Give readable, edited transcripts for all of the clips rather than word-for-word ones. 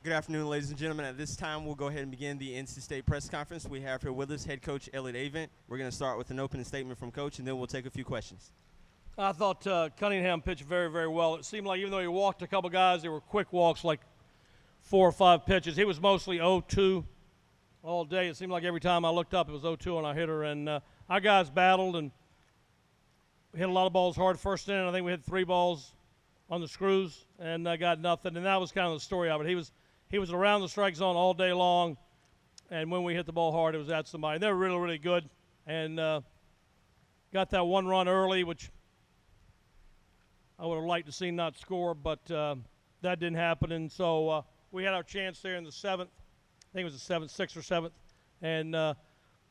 Good afternoon, ladies and gentlemen. At this time, we'll go ahead and begin the NC State press conference. We have here with us head coach Elliott Avent. We're going to start with an opening statement from Coach, and then we'll take a few questions. I thought Cunningham pitched very, very well. It seemed like even though he walked a couple guys, they were quick walks, like 4 or 5 pitches. He was mostly 0-2 all day. It seemed like every time I looked up, it was 0-2 on our hitter. And our guys battled and hit a lot of balls hard first inning. I think we hit 3 balls on the screws and got nothing. And that was kind of the story of it. He was around the strike zone all day long, and when we hit the ball hard, it was at somebody. And they were really, really good, and got that 1 run early, which I would have liked to see not score, but that didn't happen. And so we had our chance there in the 7th. I think it was the 6th or 7th, and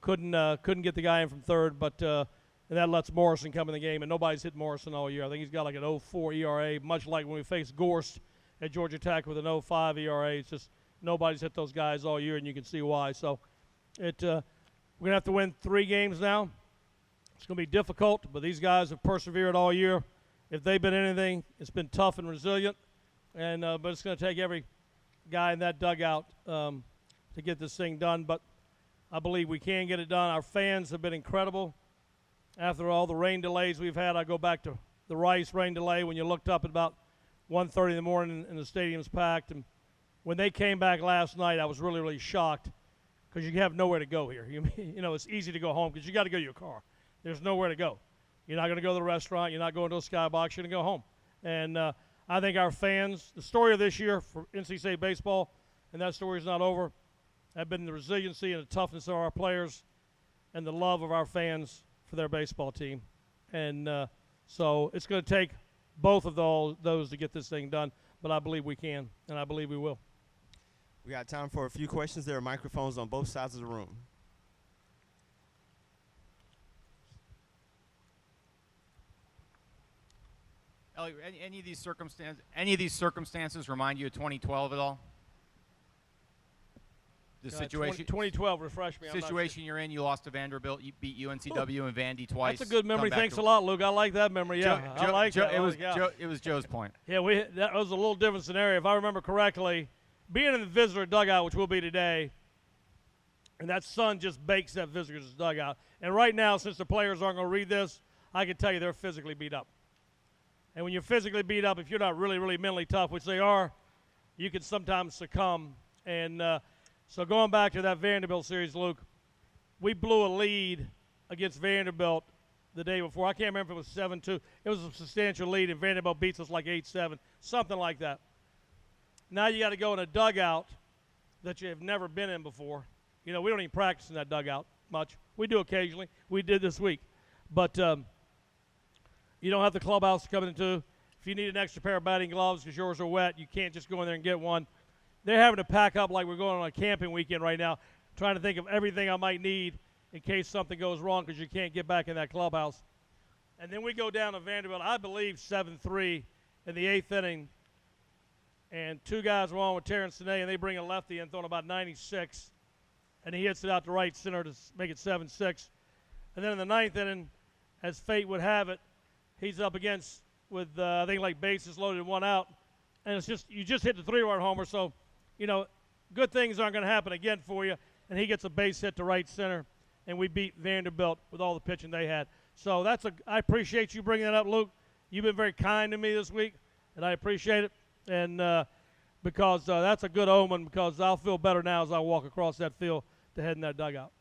couldn't get the guy in from third, but and that lets Morrison come in the game, and nobody's hit Morrison all year. I think he's got like an 0.4 ERA, much like when we faced Gorst at Georgia Tech with an 0.5 ERA. It's just nobody's hit those guys all year, and you can see why. So we're going to have to win 3 games now. It's going to be difficult, but these guys have persevered all year. If they've been anything, it's been tough and resilient, and but it's going to take every guy in that dugout to get this thing done. But I believe we can get it done. Our fans have been incredible. After all the rain delays we've had, I go back to the Rice rain delay when you looked up at about 1:30 in the morning and the stadium's packed. And when they came back last night, I was really, really shocked because you have nowhere to go here. You know, it's easy to go home because you got to go to your car. There's nowhere to go. You're not going to go to the restaurant. You're not going to a skybox. You're going to go home. And I think our fans, the story of this year for NC State baseball, and that story is not over, have been the resiliency and the toughness of our players and the love of our fans for their baseball team. And so it's going to take both of those to get this thing done, but I believe we can, and I believe we will. We got time for a few questions. There are microphones on both sides of the room. Elliot, any of these circumstances remind you of 2012 at all? The situation 2012, refresh me. Situation you're in, you lost to Vanderbilt, you beat UNCW and Vandy twice. That's a good memory. Thanks a lot, Luke. I like that memory. Yeah, I like that. It was Joe's point. Yeah, that was a little different scenario. If I remember correctly, being in the visitor dugout, which will be today, and that sun just bakes that visitor's dugout. And right now, since the players aren't going to read this, I can tell you they're physically beat up. And when you're physically beat up, if you're not really, really mentally tough, which they are, you can sometimes succumb. And so going back to that Vanderbilt series, Luke, we blew a lead against Vanderbilt the day before. I can't remember if it was 7-2. It was a substantial lead, and Vanderbilt beats us like 8-7, something like that. Now you got to go in a dugout that you have never been in before. You know, we don't even practice in that dugout much. We do occasionally. We did this week. But you don't have the clubhouse to come into. If you need an extra pair of batting gloves because yours are wet, you can't just go in there and get one. They're having to pack up like we're going on a camping weekend right now, trying to think of everything I might need in case something goes wrong because you can't get back in that clubhouse. And then we go down to Vanderbilt, I believe 7-3 in the 8th inning, and 2 guys were on with Terrence Sinay, and they bring a lefty in throwing about 96, and he hits it out to right center to make it 7-6. And then in the 9th inning, as fate would have it, he's up against with, I think, like bases loaded and 1 out, and it's just you just hit the 3-run homer, so you know, good things aren't going to happen again for you. And he gets a base hit to right center, and we beat Vanderbilt with all the pitching they had. So I appreciate you bringing that up, Luke. You've been very kind to me this week, and I appreciate it. And because that's a good omen, because I'll feel better now as I walk across that field to head in that dugout.